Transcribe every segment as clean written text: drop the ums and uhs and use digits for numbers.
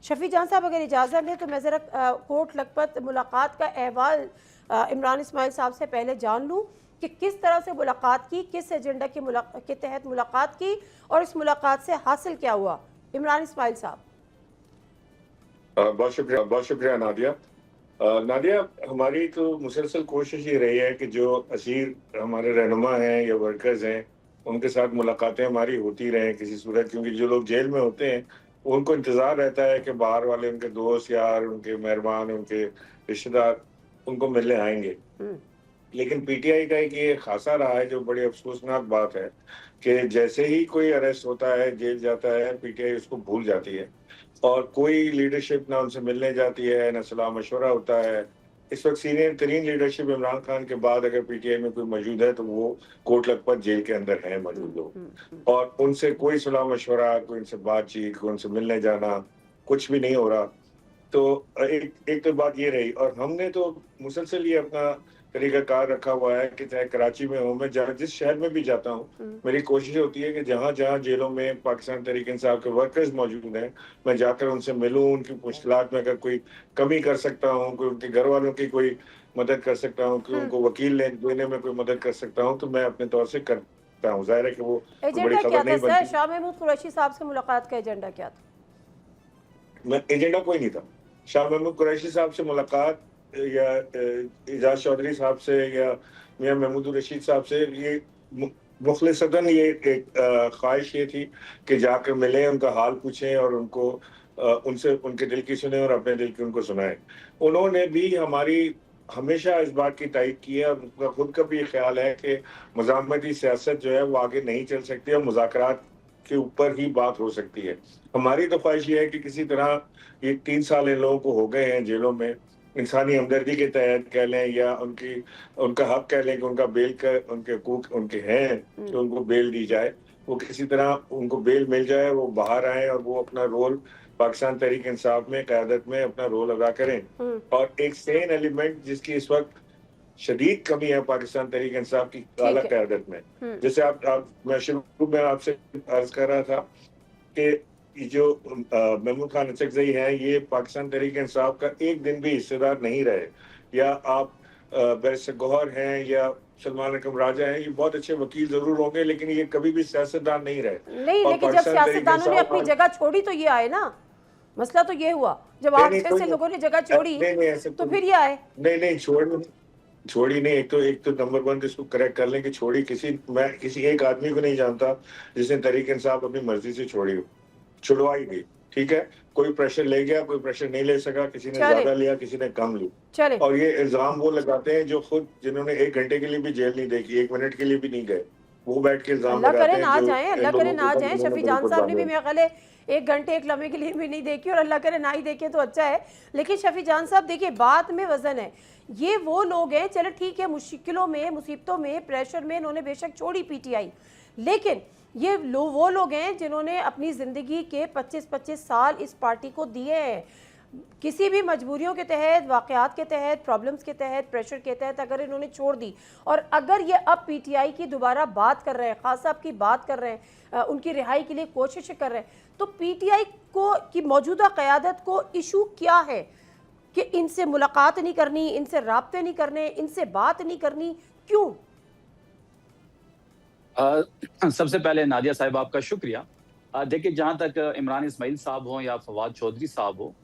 शफी जान साहब अगर इजाज़त दें तो मैं ज़रा कोट लखपत मुलाकात का अहवाल इमरान इस्माइल साहब से पहले जान लूँ कि किस तरह से मुलाकात की, किस एजेंडा के तहत मुलाकात की और इस मुलाकात से हासिल क्या हुआ। इमरान इस्माइल साहब। बहुत शुक्रिया नादिया। नादिया, हमारी तो मुसलसल कोशिश ये रही है कि जो असीर हमारे रहनुमा हैं या वर्कर्स हैं, उनके साथ मुलाकातें हमारी होती रहें किसी सूरत, क्योंकि जो लोग जेल में होते हैं उनको इंतज़ार रहता है कि बाहर वाले उनके दोस्त यार, उनके मेहरबान, उनके रिश्तेदार उनको मिलने आएंगे। लेकिन पीटीआई का एक ये खासा रहा है जो बड़ी अफसोसनाक बात है कि जैसे ही कोई अरेस्ट होता है, जेल जाता है, पीटीआई उसको भूल जाती है और कोई लीडरशिप ना उनसे मिलने जाती है, ना सलाह मशवरा होता है। इस वक्त सीनियर तरीन लीडरशिप इमरान खान के बाद अगर पीटीआई में कोई मौजूद है तो वो कोट लखपत जेल के अंदर है मौजूद लोग, और उनसे कोई सलाह मशवरा, कोई उनसे बातचीत, कोई उनसे मिलने जाना, कुछ भी नहीं हो रहा। तो एक एक तो बात ये रही, और हमने तो मुसलसल ये अपना तरीकाकार रखा हुआ है कि चाहे कराची में हूँ, मैं जिस शहर में भी जाता हूँ, मेरी कोशिश होती है कि जहाँ जहाँ जेलों में पाकिस्तान तहरीक इंसाफ के वर्कर्स मौजूद हैं, मैं जाकर उनसे मिलूँ, उनकी मुश्किलात में अगर कोई कमी कर सकता हूँ, कोई उनके घर वालों की कोई मदद कर सकता हूँ, कि उनको वकील देने में कोई मदद कर सकता हूँ, तो मैं अपने तौर से करता हूँ। जाहिर है कि वो बड़ी एजेंडा क्या खबर था नहीं सर? बनती। शाह महमूद कुरैशी साहब से मुलाकात का एजेंडा क्या था? मैं एजेंडा कोई नहीं था। शाह महमूद कुरैशी साहब से मुलाकात या एजाज चौधरी साहब से या मियां महमूद रशीद साहब से, ये मुखलिसतन ये एक ख्वाहिश ये थी कि जाकर मिलें, उनका हाल पूछें और उनको उनसे उनके दिल की सुने और अपने दिल की उनको सुनाएं। उन्होंने भी हमारी हमेशा इस बात की तायीद की है और उनका खुद का भी ख्याल है कि मज़ामती सियासत जो है वो आगे नहीं चल सकती और मुज़ाकरात के ऊपर ही बात हो सकती है। हमारी तो ख्वाहिश ये है कि किसी तरह ये 3 साल इन लोगों को हो गए हैं जेलों में, इंसानी हमदर्दी के तहत कह लें या उनका हक कह लें कि उनका बेल का उनके हकूक उनके हैं कि उनको बेल दी जाए, वो किसी तरह उनको बेल मिल जाए, वो बाहर आए और वो अपना रोल पाकिस्तान तहरीक इंसाफ में क़यादत में अपना रोल अदा करें। और एक सेन एलिमेंट जिसकी इस वक्त शदीद कमी है पाकिस्तान तहरीक इंसाफ की आला ठीक है। क़यादत में। जैसे आप मैं शुरू में आपसे अर्ज कर रहा था कि ये जो महमूद खान अचकजई हैं, ये पाकिस्तान तहरीक इंसाफ का एक दिन भी हिस्सेदार नहीं रहे। या आप बैरिस्टर गौहर हैं या सलमान अकरम राजा हैं, ये बहुत अच्छे वकील जरूर होंगे लेकिन ये कभी भी सियासतदान नहीं रहे। नहीं, और लेकिन जब पाकिस्तान तहरीक सियासतदानों ने अपनी इंसाफ जगह छोड़ी तो ये आए ना। मसला तो ये हुआ जब आप जैसे लोगों ने जगह छोड़ी तो फिर ये आए। नहीं छोड़ी नहीं। एक तो नंबर वन तो इसको करेक्ट कर लें कि मैं किसी एक आदमी को नहीं जानता जिसने तहरीक इंसाफ अपनी मर्जी से छोड़ी हो, छुड़वाई गई। ठीक है, कोई प्रेशर ले गया, कोई प्रेशर नहीं ले सका, किसी ने ज्यादा लिया, किसी ने कम ली। और ये इल्जाम वो लगाते हैं जो खुद जिन्होंने 1 घंटे के लिए भी जेल नहीं देखी, 1 मिनट के लिए भी नहीं गए, वो बैठ के इल्जाम लगाते हैं। अल्लाह करे ना जाए। शफी जान साहब ने भी मेरे ख्याल है 1 घंटे 1 लम्हे के लिए भी नहीं देखी, और अल्लाह करे ना ही देखे तो अच्छा है। लेकिन शफी जान साहब देखिए, बात में वजन है। ये वो लोग हैं, चलो ठीक है, मुश्किलों में, मुसीबतों में, प्रेशर में इन्होंने बेशक छोड़ी पीटीआई, लेकिन ये वो लोग हैं जिन्होंने अपनी ज़िंदगी के 25-25 साल इस पार्टी को दिए हैं। किसी भी मजबूरियों के तहत, वाक़यात के तहत, प्रॉब्लम्स के तहत, प्रेशर के तहत अगर इन्होंने छोड़ दी, और अगर ये अब पीटीआई की दोबारा बात कर रहे हैं, खास साहब की बात कर रहे हैं, उनकी रिहाई के लिए कोशिश कर रहे हैं, तो पीटीआई को की मौजूदा क़यादत को इशू क्या है कि इनसे मुलाकात नहीं करनी, इनसे राब्ते नहीं करने, इनसे बात नहीं करनी, क्यों? सबसे पहले नादिया साहिब आपका शुक्रिया। देखिए, जहाँ तक इमरान इस्माइल साहब हो या फवाद चौधरी साहब हो,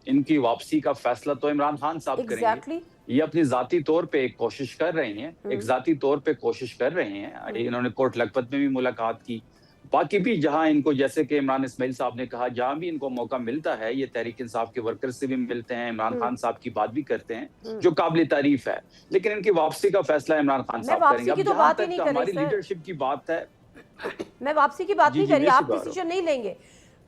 इनकी वापसी का फैसला तो इमरान खान साहब करेंगे। ये अपनी जाती तौर पे एक कोशिश कर रहे हैं, एक जाती तौर पे कोशिश कर रहे हैं। इन्होंने कोट लखपत में भी मुलाकात की, बाकी भी जहां इनको, जैसे कि इमरान इस्माइल साहब ने कहा, जहां भी इनको मौका मिलता है ये तहरीक इंसाफ के वर्कर से भी मिलते हैं, इमरान खान साहब की बात भी करते हैं, जो काबिल तारीफ है। लेकिन इनकी वापसी का फैसला इमरान खान साहब करेंगे। अब जहां तक हमारी लीडरशिप की बात है, मैं वापसी की बात नहीं कर रही, आप डिसीजन नहीं लेंगे।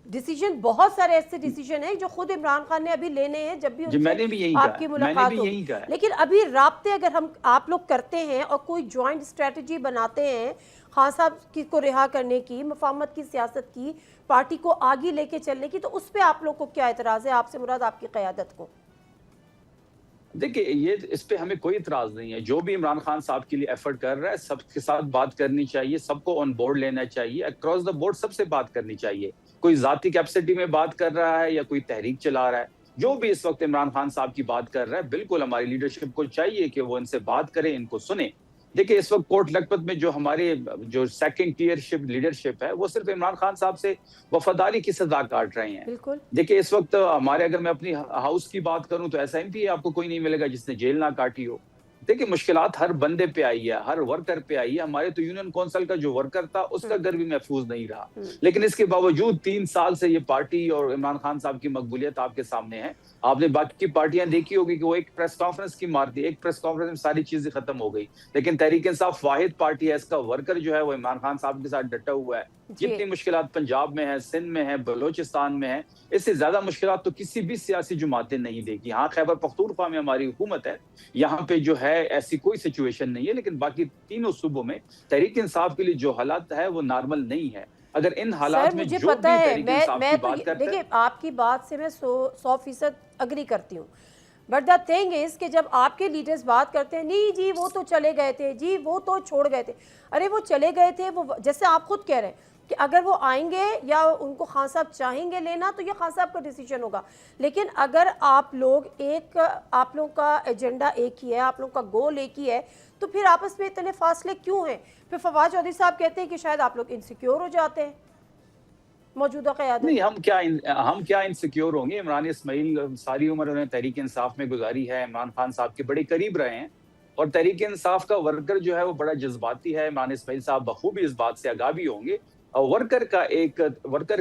डिसीजन बहुत सारे ऐसे डिसीजन हैं जो खुद इमरान खान ने अभी लेने हैं जब भी आपकी मुलाकात हो। लेकिन अभी राब्ते अगर आप लोग करते हैं और कोई ज्वाइंट स्ट्रेटजी बनाते हैं खान साहब को रिहा करने की, मुफाहमत की सियासत की, पार्टी को आगे लेके चलने की, तो उस पर आप लोग को क्या एतराज़ है? आपसे मुराद आपकी क़यादत को। देखिए, ये इस पे हमें कोई इतराज नहीं है। जो भी इमरान खान साहब के लिए एफर्ट कर रहा है, सबके साथ बात करनी चाहिए, सबको ऑन बोर्ड लेना चाहिए, अक्रॉस द बोर्ड सबसे बात करनी चाहिए। कोई जाती कैपेसिटी में बात कर रहा है या कोई तहरीक चला रहा है। जो भी इस वक्त इमरान खान साहब की बात कर रहा है, बिल्कुल हमारी लीडरशिप को चाहिए कि वो इनसे बात करें, इनको सुने। देखिए इस वक्त कोट लखपत में जो हमारे जो सेकंड टीयर लीडरशिप है, वो सिर्फ इमरान खान साहब से वफादारी की सजा काट रहे हैं। बिल्कुल। देखिए इस वक्त हमारे, अगर मैं अपनी हाउस की बात करूं तो ऐसा एमपी आपको कोई नहीं मिलेगा जिसने जेल ना काटी हो। देखिए मुश्किलात हर बंदे पे आई है, हर वर्कर पे आई है। हमारे तो यूनियन कौंसिल का जो वर्कर था उसका घर भी महफूज नहीं रहा, लेकिन इसके बावजूद 3 साल से ये पार्टी और इमरान खान साहब की मकबूलियत आपके सामने है। आपने बाकी पार्टियां देखी होगी कि वो एक प्रेस कॉन्फ्रेंस की मारती है, एक प्रेस कॉन्फ्रेंस में सारी चीजें खत्म हो गई। लेकिन तहरीक इंसाफ वाहिद पार्टी है, इसका वर्कर जो है वो इमरान खान साहब के साथ डटा हुआ है। जितनी मुश्किलात पंजाब में है, सिंध में है, बलोचिस्तान में है, इससे ज्यादा मुश्किलात तो किसी भी सियासी जमातें नहीं देगी। हाँ, खैबर पख्तूनख्वा में हमारी हुकूमत है, यहाँ पे जो है ऐसी कोई सिचुएशन नहीं है, लेकिन बाकी तीनों सूबों में तहरीक इंसाफ के लिए जो हालात है वो नॉर्मल नहीं है। अगर इन हालात में मुझे जो पता भी है, तहरीक इंसाफ की बात करते हैं, देखिए आपकी बात से मैं 100% अग्री करती हूँ, बट द थिंग इज कि जब आपके लीडर्स बात करते हैं, नहीं जी वो तो चले गए थे, जी वो तो छोड़ गए थे। अरे वो चले गए थे, वो जैसे आप खुद कह रहे हैं कि अगर वो आएंगे या उनको खान साहब चाहेंगे लेना तो ये खान साहब का डिसीजन होगा। लेकिन अगर आप लोगों का एजेंडा एक ही है, आप लोगों का गोल एक ही है, तो फिर आपस में इतने फासले क्यों हैं? फिर फवाद चौधरी साहब कहते हैं कि शायद आप लोग इनसिक्योर हो जाते हैं मौजूदा क़यादत। नहीं, हम क्या इनसिक्योर होंगे। इमरान इस्माइल सारी उम्र उन्होंने तहरीक इंसाफ में गुजारी है, इमरान खान साहब के बड़े करीब रहे हैं, और तहरीक इंसाफ का वर्कर जो है वो बड़ा जज्बाती है। इमरान इस्माइल साहब बखूबी इस बात से आगाह भी होंगे। वर्कर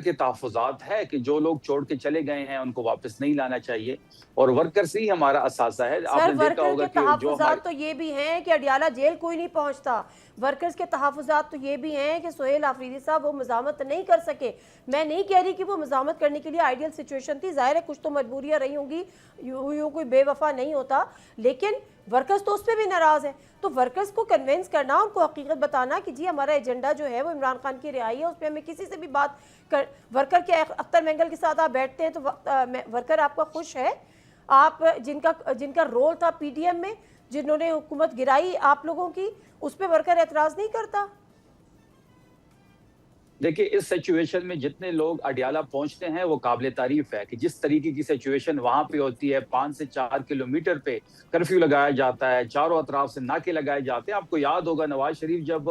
के तहफ़्फ़ुज़ात है कि जो लोग छोड़ के चले गए हैं उनको वापस नहीं लाना चाहिए, और वर्कर से ही हमारा असासा है। आपने देखा होगा कि जो तो ये भी हैं कि अडियाला जेल कोई नहीं पहुंचता। वर्कर्स के तहफ़्फ़ुज़ात तो ये भी हैं कि सोहेल आफरीदी साहब वो मज़ामत नहीं कर सके। मैं नहीं कह रही कि वो मज़ामत करने के लिए आइडियल सिचुएशन थी, ज़ाहिर है कुछ तो मजबूरियाँ रही होंगी, यूँ कोई बेवफा नहीं होता, लेकिन वर्कर्स तो उस पर भी नाराज़ है। तो वर्कर्स को कन्विंस करना, उनको हकीकत बताना कि जी हमारा एजेंडा जो है वो इमरान खान की रिहाई है, उस पर हमें किसी से भी बात कर। वर्कर के अख्तर मेंगल के साथ आप बैठते हैं तो वर्कर आपका खुश है? आप जिनका रोल था पीडीएम में, जिन्होंने हुकूमत गिराई आप लोगों की, उस पर वर्कर एतराज़ नहीं करता? देखिए इस सिचुएशन में जितने लोग अडियाला पहुंचते हैं वो काबिल तारीफ है कि जिस तरीके की सिचुएशन वहां पे होती है, 5 से 4 किलोमीटर पे कर्फ्यू लगाया जाता है, चारों अतराफ से नाके लगाए जाते हैं। आपको याद होगा नवाज शरीफ जब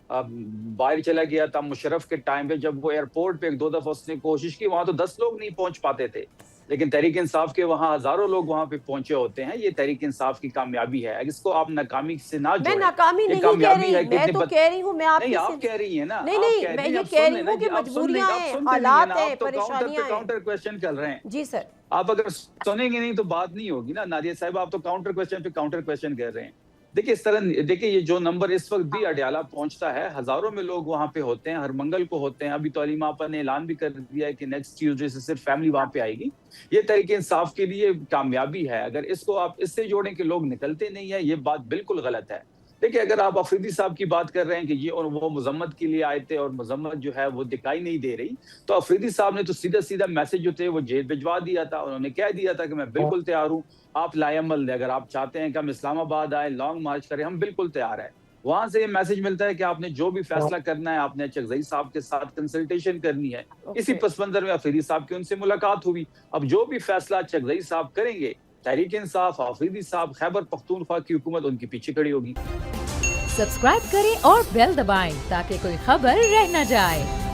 बाहर चला गया था मुशर्रफ के टाइम पे, जब वो एयरपोर्ट पे 2 दफा उसने कोशिश की, वहां तो 10 लोग नहीं पहुंच पाते थे, लेकिन तहरीक इंसाफ के वहां हजारों लोग वहां पे पहुंचे होते हैं। ये तहरीक इंसाफ की कामयाबी है, इसको आप नाकामी से ना जोड़ें। मैं नाकामी नहीं कह रही, मैं तो कह रही हूँ, मैं आप कह रही है ना, नहीं मैं ये कह रही हूँ कि मजबूरियां हैं, हालात हैं, परेशानियां हैं। काउंटर क्वेश्चन कर रहे हैं जी सर। आप अगर सुनेंगे नहीं तो बात नहीं होगी ना नादिया साहब, आप तो काउंटर क्वेश्चन पे काउंटर क्वेश्चन कर रहे हैं। देखिए इस तरह, देखिए ये जो नंबर इस वक्त भी अडियाला पहुंचता है, हजारों में लोग वहां पे होते हैं, हर मंगल को होते हैं। अभी तो अलीमा आपा ने ऐलान भी कर दिया है कि नेक्स्ट ट्यूसडे से सिर्फ फैमिली वहां पे आएगी। ये तहरीक इंसाफ के लिए कामयाबी है। अगर इसको आप इससे जोड़ें कि लोग निकलते नहीं है, ये बात बिल्कुल गलत है। देखिए अगर आप अफरीदी साहब की बात कर रहे हैं कि ये और वो मजम्मत के लिए आए थे और मजम्मत जो है वो दिखाई नहीं दे रही, तो अफरीदी साहब ने तो सीधा मैसेज जो थे वो जेल भिजवा दिया था। उन्होंने कह दिया था कि मैं बिल्कुल तैयार हूँ, आप लाएमल दें, अगर आप चाहते हैं कि हम इस्लामाबाद आए, लॉन्ग मार्च करें, हम बिल्कुल तैयार है। वहां से ये मैसेज मिलता है कि आपने जो भी फैसला करना है, आपने चकजई साहब के साथ कंसल्टेशन करनी है। इसी पस मंजर में अफरीदी साहब की उनसे मुलाकात हुई। अब जो भी फैसला चकजई साहब करेंगे, तहरीक इंसाफ, अफरीदी साहब, खैबर पख्तूनख्वा की हुकूमत उनके पीछे खड़ी होगी। सब्सक्राइब करें और बेल दबाएं ताकि कोई खबर रह न जाए।